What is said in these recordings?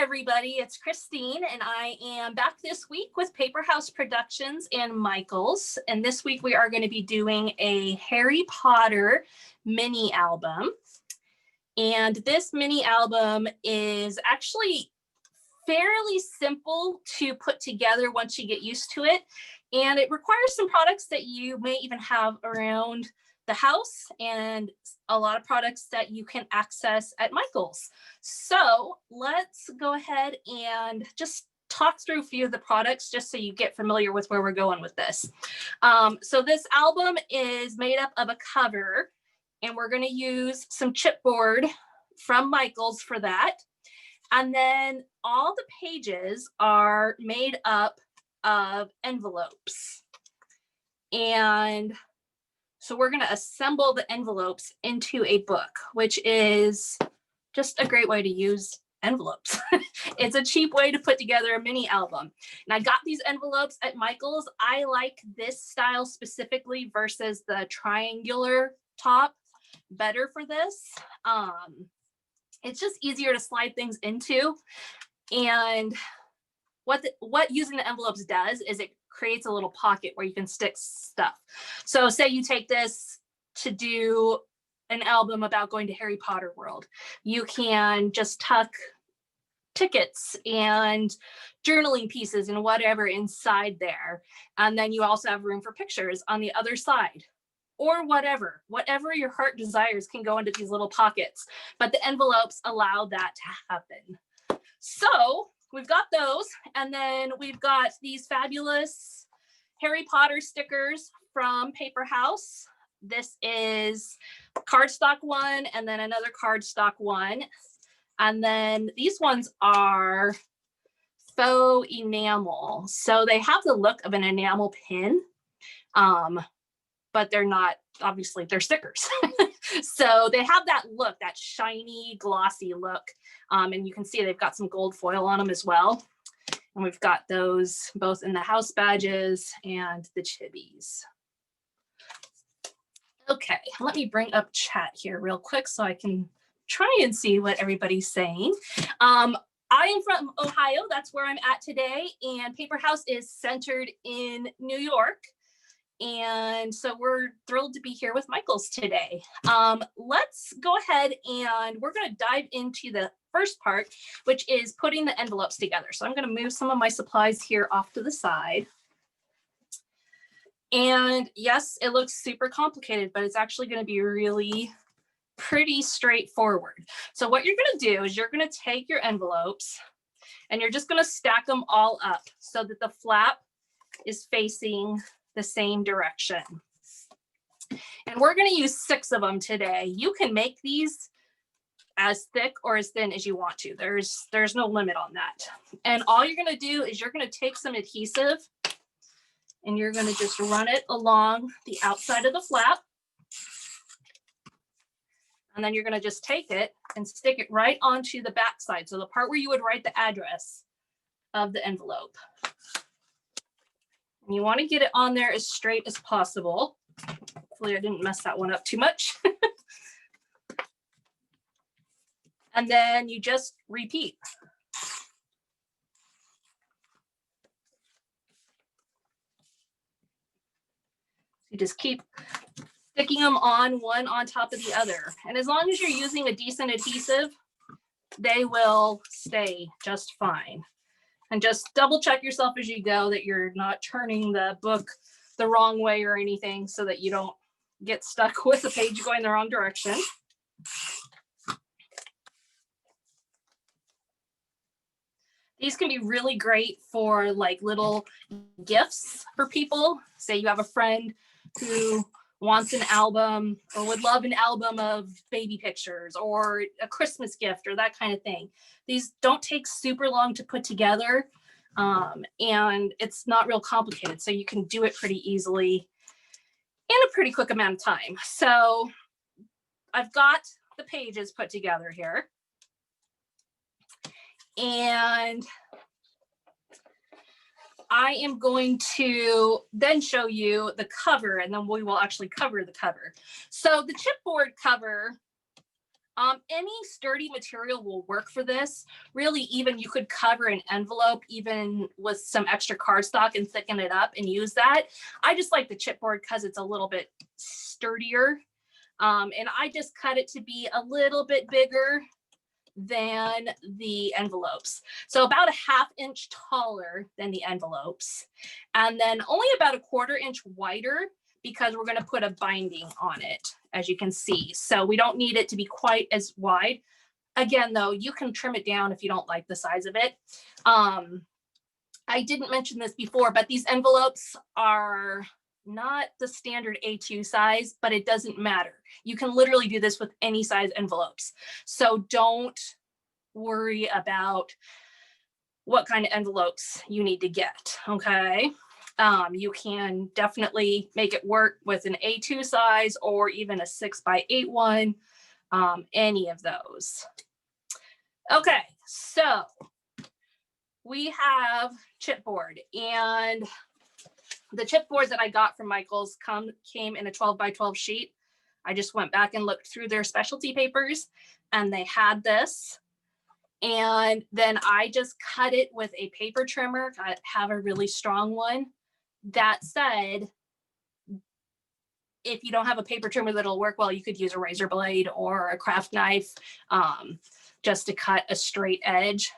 everybody, it's Christine, and I am back this week with Paper House Productions and Michaels. And this week we are going to be doing a Harry Potter mini album. And this mini album is actually fairly simple to put together once you get used to it. And it requires some products that you may even have around the house and a lot of products that you can access at Michaels. So let's go ahead and just talk through a few of the products just so you get familiar with where we're going with this. So this album is made up of a cover, and we're going to use some chipboard from Michaels for that. And then all the pages are made up of envelopes. And so we're going to assemble the envelopes into a book, which is just a great way to use envelopes. It's a cheap way to put together a mini album. And I got these envelopes at Michaels. I like this style specifically versus the triangular top better for this. It's just easier to slide things into. And what using the envelopes does is it creates a little pocket where you can stick stuff. So say you take this to do an album about going to Harry Potter World. You can just tuck tickets and journaling pieces and whatever inside there. And then you also have room for pictures on the other side. Or whatever your heart desires can go into these little pockets. But the envelopes allow that to happen. So we've got those, and then we've got these fabulous Harry Potter stickers from Paper House. This is cardstock one, and then another cardstock one. And then these ones are faux enamel. So they have the look of an enamel pin, but they're not, obviously, they're stickers. So they have that look, that shiny, glossy look. And you can see they've got some gold foil on them as well. And we've got those both in the house badges and the chibis. Okay, let me bring up chat here real quick so I can try and see what everybody's saying. I am from Ohio. That's where I'm at today. And Paper House is centered in New York. And so we're thrilled to be here with Michaels today. Let's go ahead and we're going to dive into the first part, which is putting the envelopes together. So I'm going to move some of my supplies here off to the side. And yes, it looks super complicated, but it's actually going to be really pretty straightforward. So what you're going to do is you're going to take your envelopes and you're just going to stack them all up so that the flap is facing the same direction. And we're going to use 6 of them today. You can make these as thick or as thin as you want to. There's no limit on that. And all you're going to do is you're going to take some adhesive and you're going to just run it along the outside of the flap. And then you're going to just take it and stick it right onto the back side. So the part where you would write the address of the envelope. And you want to get it on there as straight as possible. Hopefully I didn't mess that one up too much. And then you just repeat. You just keep sticking them on one on top of the other. And as long as you're using a decent adhesive, they will stay just fine. And just double check yourself as you go that you're not turning the book the wrong way or anything so that you don't get stuck with the page going the wrong direction. These can be really great for like little gifts for people. Say you have a friend who wants an album or would love an album of baby pictures or a Christmas gift or that kind of thing. These don't take super long to put together, and it's not real complicated. So you can do it pretty easily in a pretty quick amount of time. So I've got the pages put together here. And I am going to then show you the cover, and then we will actually cover the cover. So the chipboard cover Any sturdy material will work for this. Really, even you could cover an envelope even with some extra cardstock and thicken it up and use that. I just like the chipboard because it's a little bit sturdier. And I just cut it to be a little bit bigger than the envelopes. So about a 1/2 inch taller than the envelopes. And then only about a 1/4 inch wider because we're going to put a binding on it, as you can see. So we don't need it to be quite as wide. Again, though, you can trim it down if you don't like the size of it. I didn't mention this before, but these envelopes are not the standard A2 size, but it doesn't matter. You can literally do this with any size envelopes. So don't worry about what kind of envelopes you need to get, okay? You can definitely make it work with an A2 size or even a 6x8 one, any of those. Okay, so we have chipboard, and the chipboard that I got from Michael's came in a 12x12 sheet. I just went back and looked through their specialty papers, and they had this. And then I just cut it with a paper trimmer. I have a really strong one. That said, if you don't have a paper trimmer that'll work well, you could use a razor blade or a craft knife just to cut a straight edge.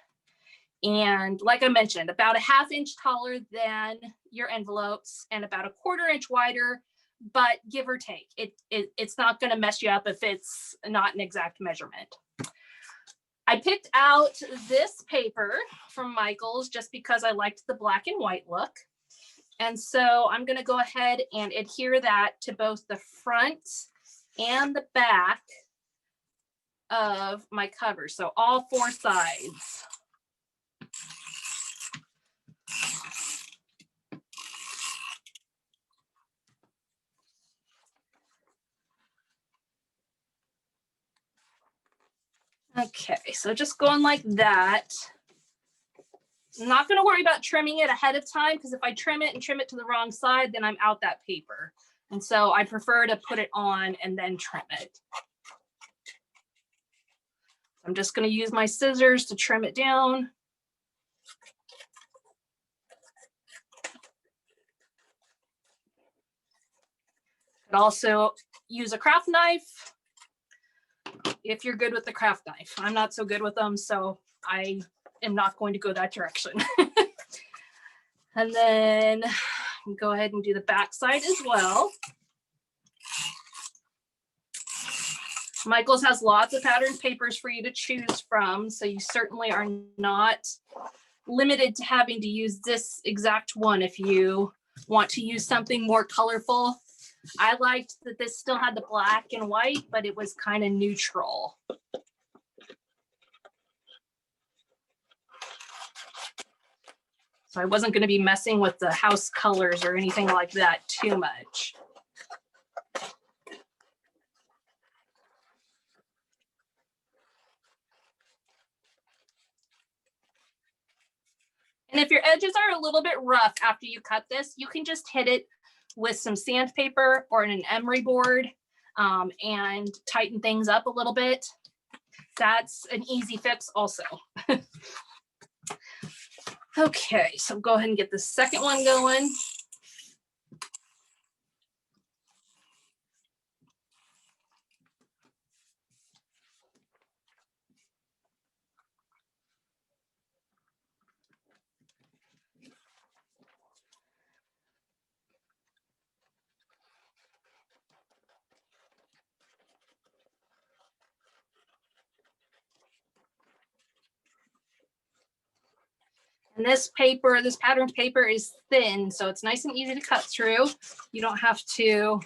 And like I mentioned, about a 1/2 inch taller than your envelopes and about a 1/4 inch wider, but give or take. It's not going to mess you up if it's not an exact measurement. I picked out this paper from Michael's just because I liked the black and white look. And so I'm going to go ahead and adhere that to both the front and the back of my cover. So all 4 sides. Okay, so just going like that. I'm not going to worry about trimming it ahead of time, because if I trim it to the wrong side, then I'm out that paper. And so I prefer to put it on and then trim it. I'm just going to use my scissors to trim it down. Could also use a craft knife if you're good with the craft knife. I'm not so good with them, so I am not going to go that direction. And then go ahead and do the back side as well. Michael's has lots of patterned papers for you to choose from, so you certainly are not limited to having to use this exact one if you want to use something more colorful. I liked that this still had the black and white, but it was kind of neutral. So I wasn't going to be messing with the house colors or anything like that too much. And if your edges are a little bit rough after you cut this, you can just hit it with some sandpaper or an emery board and tighten things up a little bit. That's an easy fix also. Okay, so go ahead and get the second one going. And this paper, this patterned paper is thin, so it's nice and easy to cut through. You don't have to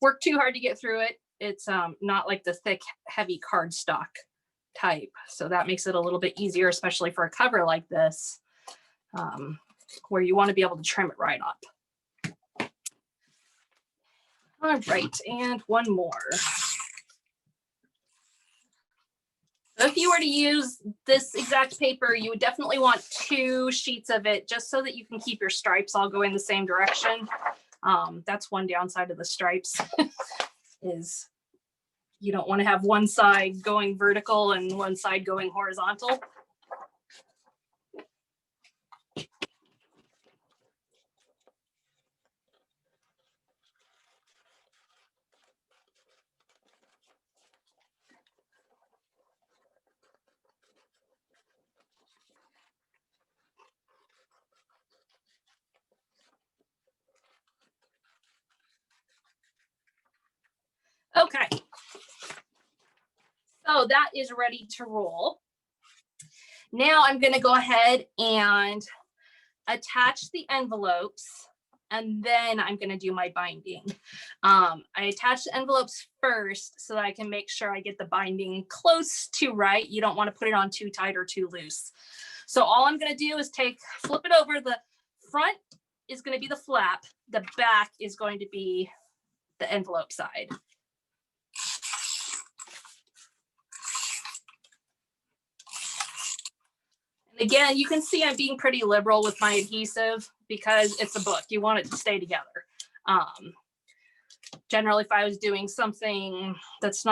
work too hard to get through it. It's not like the thick, heavy cardstock type. So that makes it a little bit easier, especially for a cover like this, where you want to be able to trim it right up. All right, and one more. So if you were to use this exact paper, you would definitely want 2 sheets of it, just so that you can keep your stripes all going the same direction. That's one downside of the stripes is You don't want to have one side going vertical and one side going horizontal. Okay, so that is ready to roll. Now I'm going to go ahead and attach the envelopes, and then I'm going to do my binding. I attach the envelopes first so that I can make sure I get the binding close to right. You don't want to put it on too tight or too loose. So all I'm going to do is flip it over. The front is going to be the flap. The back is going to be the envelope side. Again, you can see I'm being pretty liberal with my adhesive because it's a book. You want it to stay together. Generally, if I was doing something that's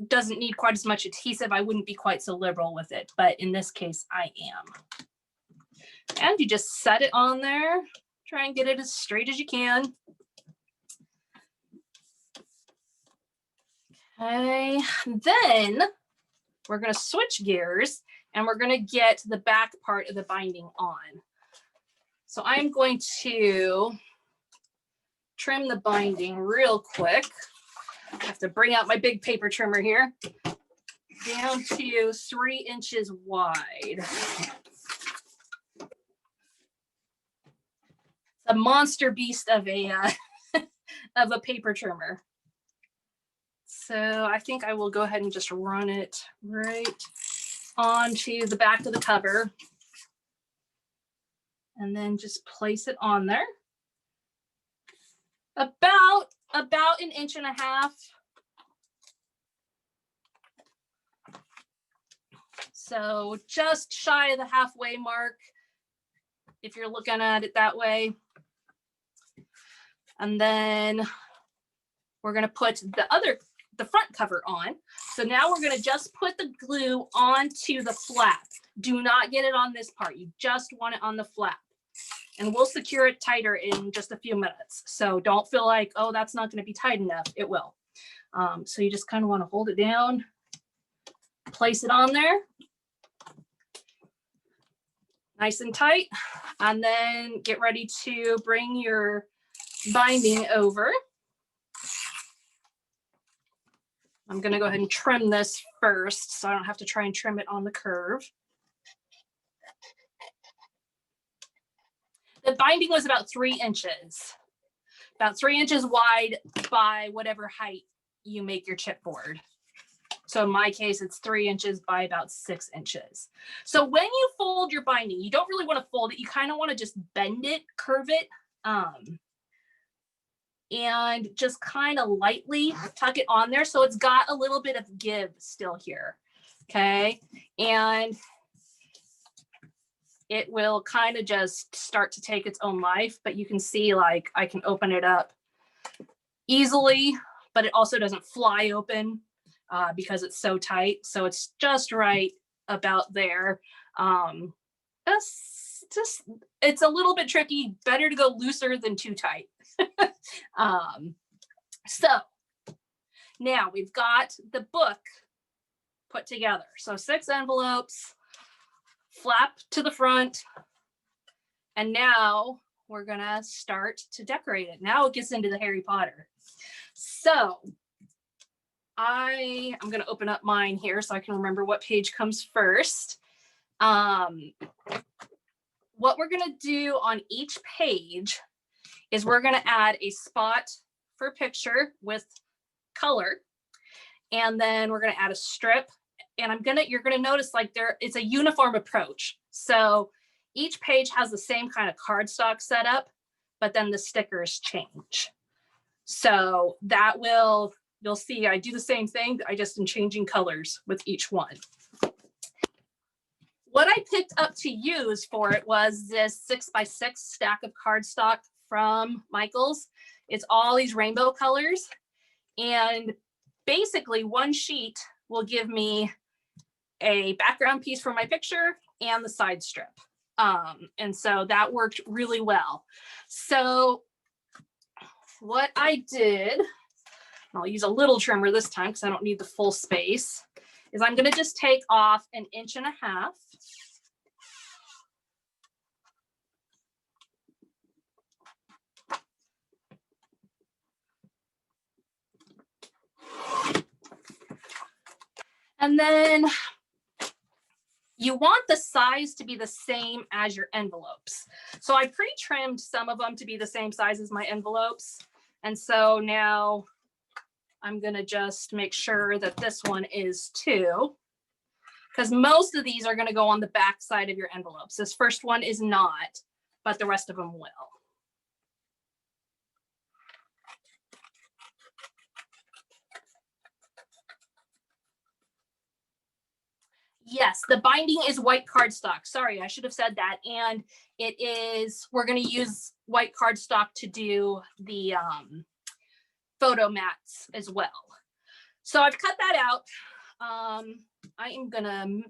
doesn't need quite as much adhesive, I wouldn't be quite so liberal with it. But in this case, I am. And you just set it on there. Try and get it as straight as you can. Okay, then we're going to switch gears and we're going to get the back part of the binding on. So I'm going to trim the binding real quick. I have to bring out my big paper trimmer here. Down to 3 inches wide. A monster beast of a paper trimmer. So I think I will go ahead and just run it right onto the back of the cover and then just place it on there. About 1.5 inches. So just shy of the halfway mark if you're looking at it that way. And then we're going to put the front cover on. So now we're going to just put the glue onto the flap. Do not get it on this part. You just want it on the flap. And we'll secure it tighter in just a few minutes. So don't feel like, oh, that's not going to be tight enough. It will. So you just kind of want to hold it down, place it on there. Nice and tight. And then get ready to bring your binding over. I'm going to go ahead and trim this first so I don't have to try and trim it on the curve. The binding was about 3 inches. About 3 inches wide by whatever height you make your chipboard. So in my case, it's 3 inches by about 6 inches. So when you fold your binding, you don't really want to fold it. You kind of want to just bend it, curve it, and just kind of lightly tuck it on there. So it's got a little bit of give still here. Okay. And it will kind of just start to take its own life, but you can see like I can open it up easily, but it also doesn't fly open because it's so tight. So it's just right about there. It's a little bit tricky. Better to go looser than too tight. So now we've got the book put together. So 6 envelopes, flap to the front, and now we're gonna start to decorate it. Now it gets into the Harry Potter. So I'm gonna open up mine here so I can remember what page comes first. What we're gonna do on each page is we're gonna add a spot for picture with color, and then we're gonna add a strip. And you're gonna notice like it's a uniform approach. So each page has the same kind of cardstock setup, but then the stickers change. So you'll see I do the same thing. I just am changing colors with each one. What I picked up to use for it was this 6x6 stack of cardstock from Michaels. It's all these rainbow colors. And basically one sheet will give me a background piece for my picture and the side strip. And so that worked really well. So what I did, I'll use a little trimmer this time because I don't need the full space, is I'm going to just take off 1.5 inches. And then you want the size to be the same as your envelopes. So I pre-trimmed some of them to be the same size as my envelopes. And so now I'm gonna just make sure that this one is too, because most of these are gonna go on the back side of your envelopes. This first one is not, but the rest of them will. Yes, the binding is white cardstock. Sorry, I should have said that. And it is, we're going to use white cardstock to do the photo mats as well. So I've cut that out. I am going to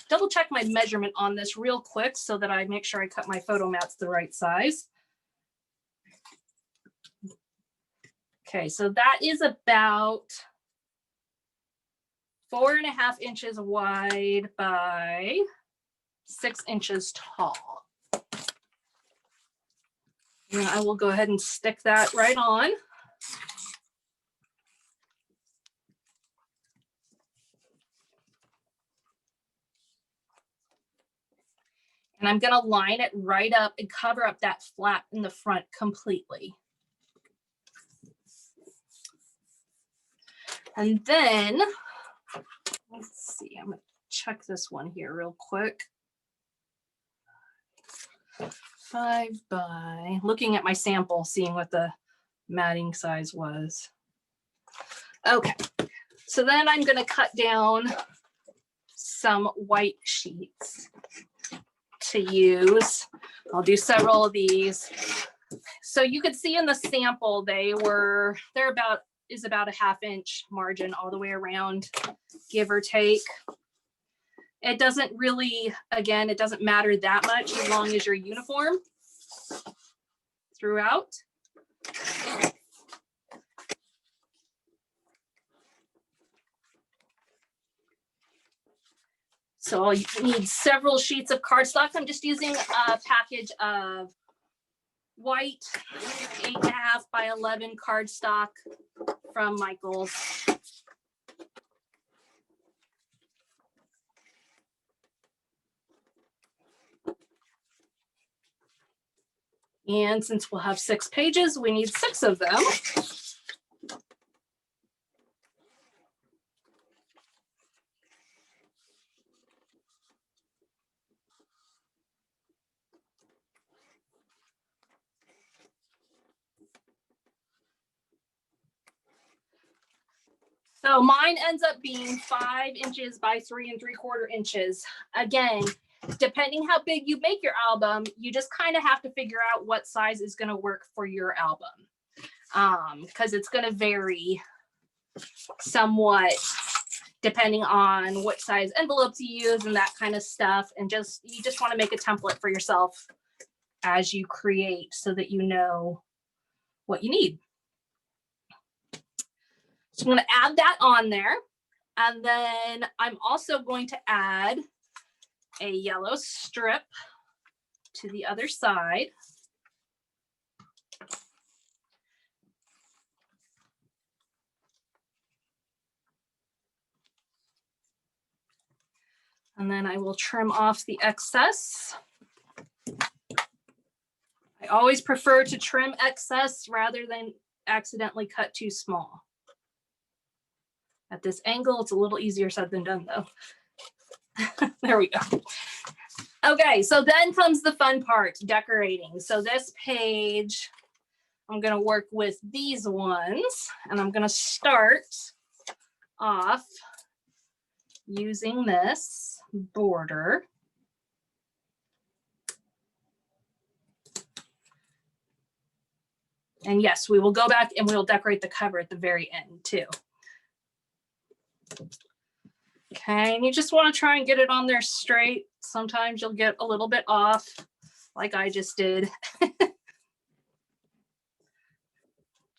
double check my measurement on this real quick so that I make sure I cut my photo mats the right size. Okay, so that is about 4.5 inches wide by 6 inches tall. And I will go ahead and stick that right on. And I'm going to line it right up and cover up that flap in the front completely. And then, let's see, I'm going to check this one here real quick. 5 by, looking at my sample, seeing what the matting size was. Okay, so then I'm going to cut down some white sheets to use. I'll do several of these. So you could see in the sample, they're about 1/2 inch margin all the way around, give or take. It doesn't really, again, it doesn't matter that much as long as you're uniform throughout. So you need several sheets of cardstock. I'm just using a package of white 8.5 by 11 cardstock from Michaels. And since we'll have 6 pages, we need 6 of them. So mine ends up being 5 inches by 3 3/4 inches. Again, depending how big you make your album, you just kind of have to figure out what size is going to work for your album, because it's going to vary somewhat depending on what size envelopes you use and that kind of stuff. And you just want to make a template for yourself as you create so that you know what you need. So I'm going to add that on there. And then I'm also going to add a yellow strip to the other side. And then I will trim off the excess. I always prefer to trim excess rather than accidentally cut too small. At this angle, it's a little easier said than done though. There we go. Okay, so then comes the fun part, decorating. So this page, I'm gonna work with these ones, and I'm gonna start off using this border. And yes, we will go back and we'll decorate the cover at the very end too. Okay, and you just want to try and get it on there straight. Sometimes you'll get a little bit off, like I just did.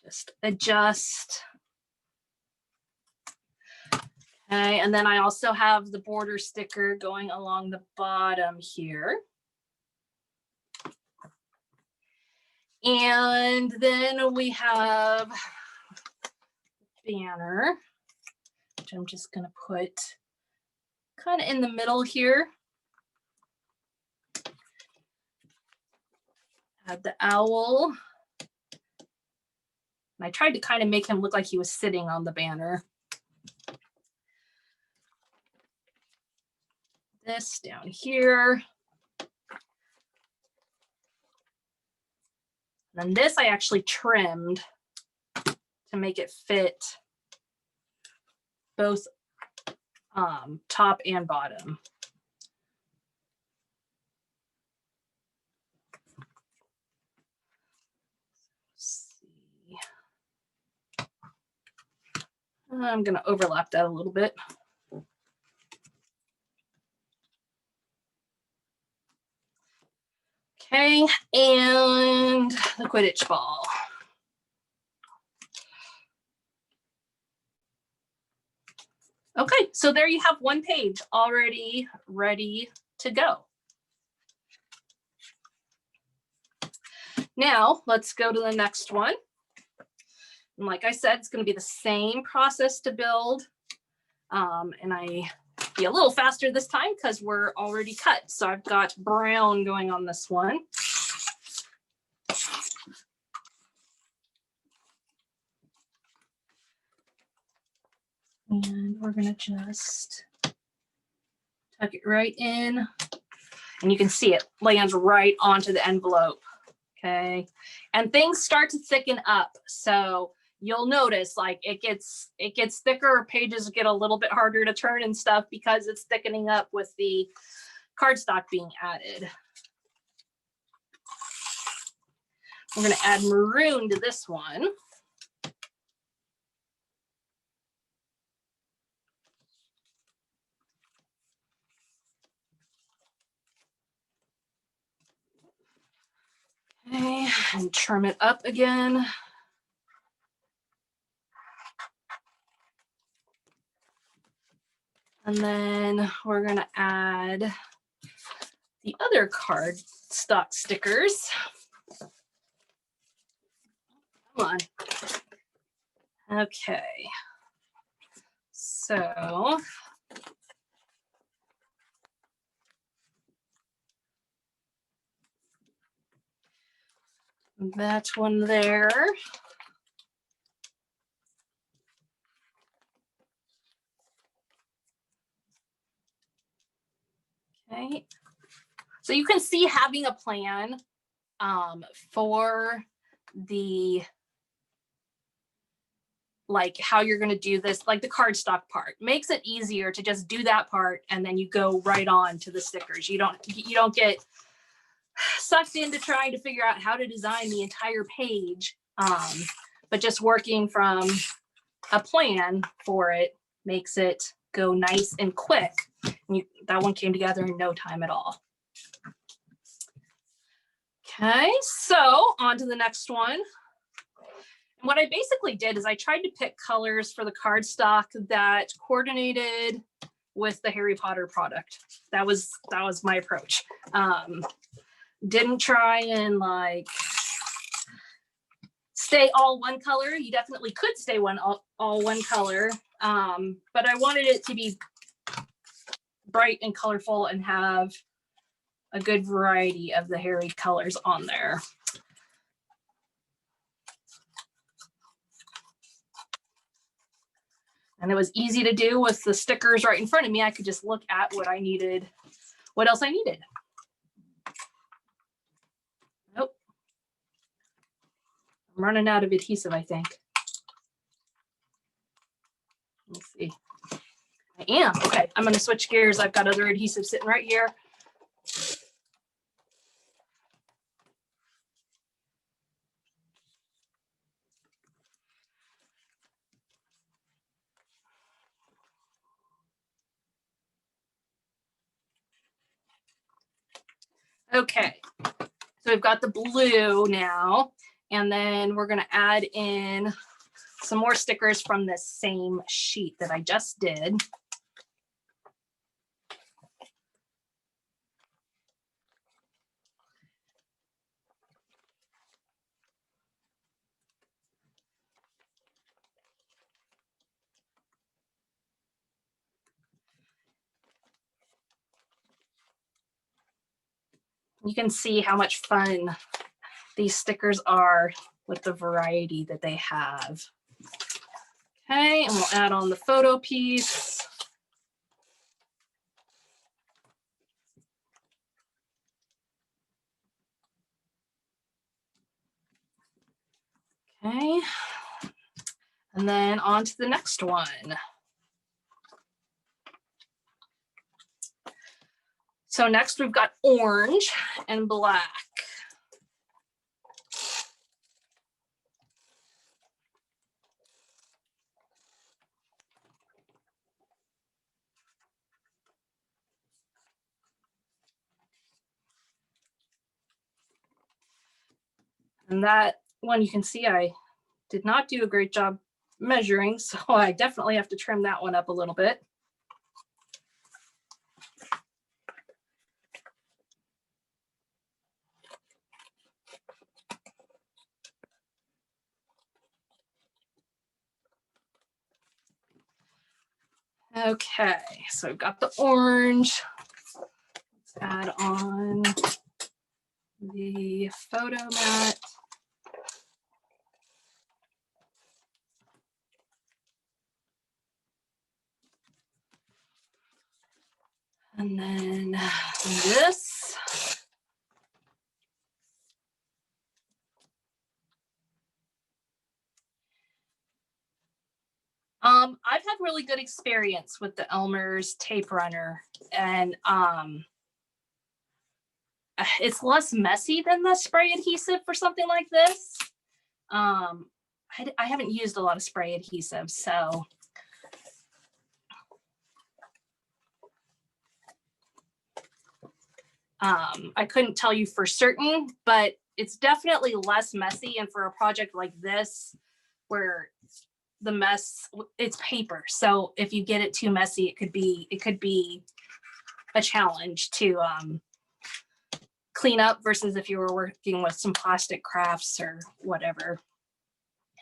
Just adjust. Okay, and then I also have the border sticker going along the bottom here. And then we have banner, which I'm just going to put kind of in the middle here. Add the owl. And I tried to kind of make him look like he was sitting on the banner. This down here. And then this I actually trimmed to make it fit both top and bottom. Let's see. I'm going to overlap that a little bit. Okay, and the Quidditch ball. Okay, so there you have one page already ready to go. Now let's go to the next one. And like I said, it's going to be the same process to build. And I be a little faster this time because we're already cut. So I've got brown going on this one. And we're going to just tuck it right in. And you can see it lands right onto the envelope. Okay. And things start to thicken up. So you'll notice like it gets thicker, pages get a little bit harder to turn and stuff because it's thickening up with the cardstock being added. We're going to add maroon to this one. Okay, and trim it up again. And then we're going to add the other cardstock stickers. Come on. Okay. So that one there. Okay. So you can see having a plan for the like how you're going to do this, like the cardstock part makes it easier to just do that part and then you go right on to the stickers. You don't get sucked into trying to figure out how to design the entire page, but just working from a plan for it makes it go nice and quick. And that one came together in no time at all. Okay, so on to the next one. And what I basically did is I tried to pick colors for the cardstock that coordinated with the Harry Potter product. That was my approach. Didn't try and like stay all one color. You definitely could stay all one color, but I wanted it to be bright and colorful and have a good variety of the Harry colors on there. And it was easy to do with the stickers right in front of me. I could just look at what I needed, what else I needed. Nope. I'm running out of adhesive, I think. Let's see. I am. Okay, I'm going to switch gears. I've got other adhesive sitting right here. Okay, so we've got the blue now, and then we're gonna add in some more stickers from this same sheet that I just did. You can see how much fun these stickers are with the variety that they have. Okay, and we'll add on the photo piece. Okay, and then on to the next one. So next we've got orange and black. And that one, you can see I did not do a great job measuring, so I definitely have to trim that one up a little bit. Okay, so I've got the orange. Let's add on the photo mat. And then this. I've had really good experience with the Elmer's tape runner, and it's less messy than the spray adhesive for something like this. I haven't used a lot of spray adhesive, so I couldn't tell you for certain, but it's definitely less messy. And for a project like this, where the mess, it's paper, so if you get it too messy, it could be a challenge to clean up versus if you were working with some plastic crafts or whatever.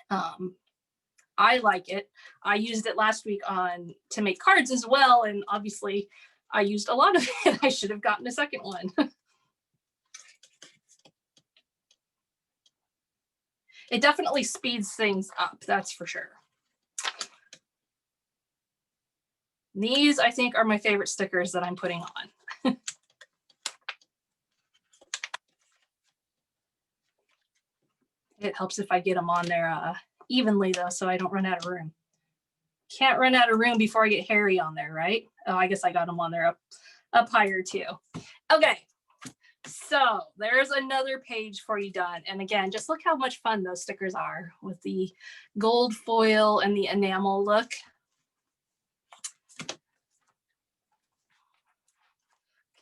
I like it. I used it last week to make cards as well, and obviously I used a lot of it. I should have gotten a second one. It definitely speeds things up, that's for sure. These, I think, are my favorite stickers that I'm putting on. It helps if I get them on there evenly, though, so I don't run out of room. Can't run out of room before I get Harry on there, right? Oh, I guess I got them on there up higher, too. Okay, so there's another page for you done. And again, just look how much fun those stickers are with the gold foil and the enamel look.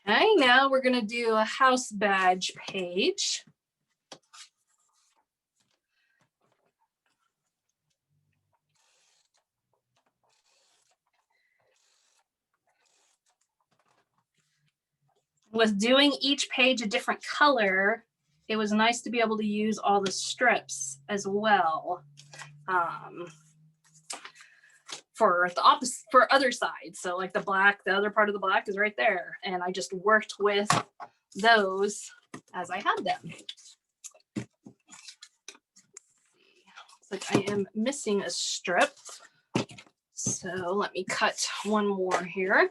Okay, now we're gonna do a house badge page. With doing each page a different color, it was nice to be able to use all the strips as well. For the opposite, for other sides. So like the black, the other part of the black is right there. And I just worked with those as I had them. Looks like I am missing a strip. So let me cut one more here.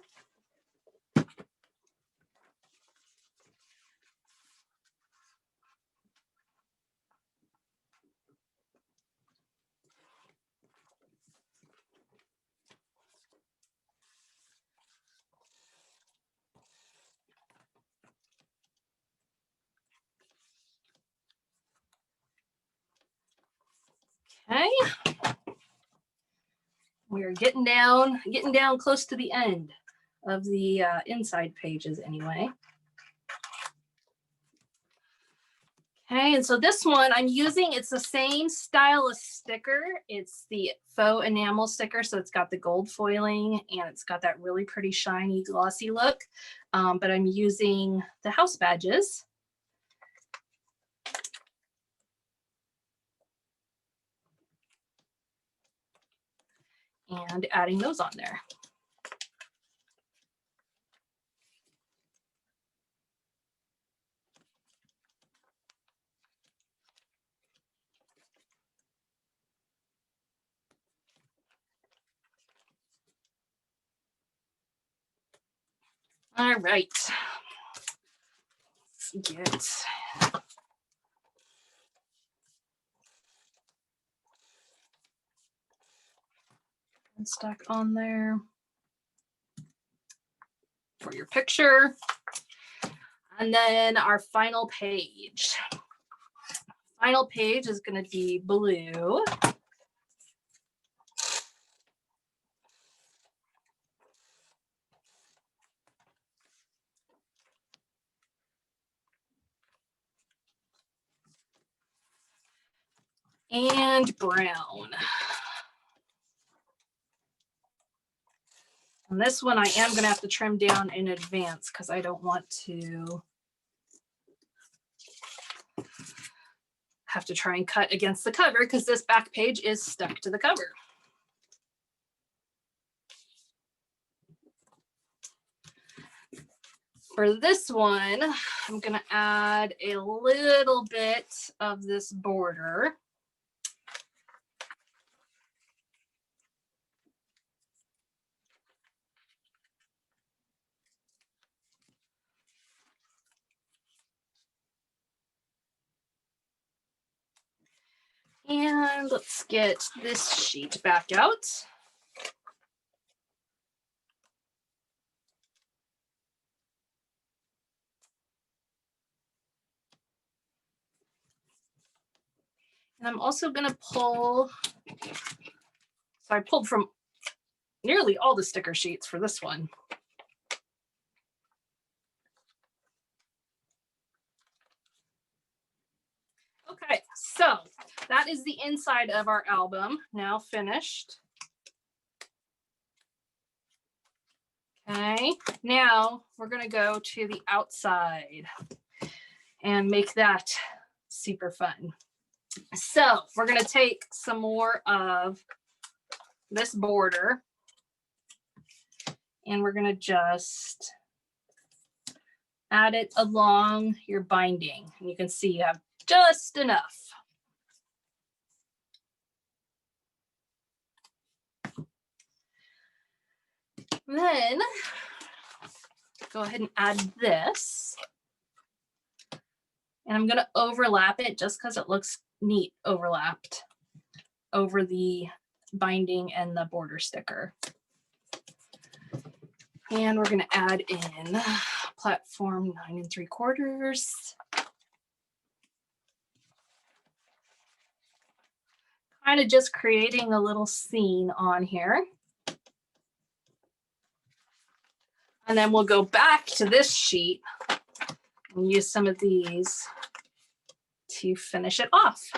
Okay. We're getting down close to the end of the inside pages anyway. Okay, and so this one I'm using, it's the same style of sticker. It's the faux enamel sticker. So it's got the gold foiling and it's got that really pretty shiny glossy look. But I'm using the house badges. And adding those on there. All right. Let's get Cardstock on there for your picture. And then our final page. Final page is going to be blue. And brown. And this one I am going to have to trim down in advance because I don't want to have to try and cut against the cover because this back page is stuck to the cover. For this one, I'm going to add a little bit of this border. And let's get this sheet back out. And I'm also going to pull, so I pulled from nearly all the sticker sheets for this one. Okay, so that is the inside of our album, now finished. Okay, now we're going to go to the outside and make that super fun. So we're going to take some more of this border and we're going to just add it along your binding. And you can see you have just enough. Then go ahead and add this. And I'm going to overlap it just because it looks neat overlapped over the binding and the border sticker. And we're going to add in platform 9 3/4. Kind of just creating a little scene on here. And then we'll go back to this sheet and use some of these to finish it off.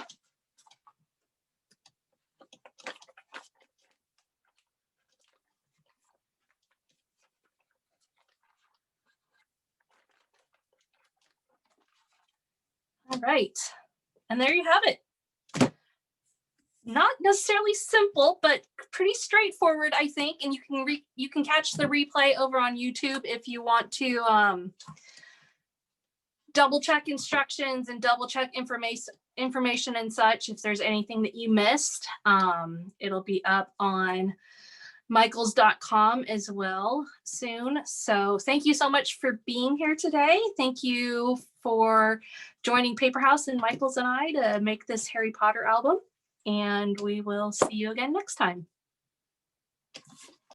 All right, and there you have it. Not necessarily simple, but pretty straightforward, I think. And you can catch the replay over on YouTube if you want to double check instructions and double check information and such. If there's anything that you missed, it'll be up on michaels.com as well soon. So thank you so much for being here today. Thank you for joining Paper House and Michaels and I to make this Harry Potter album. And we will see you again next time.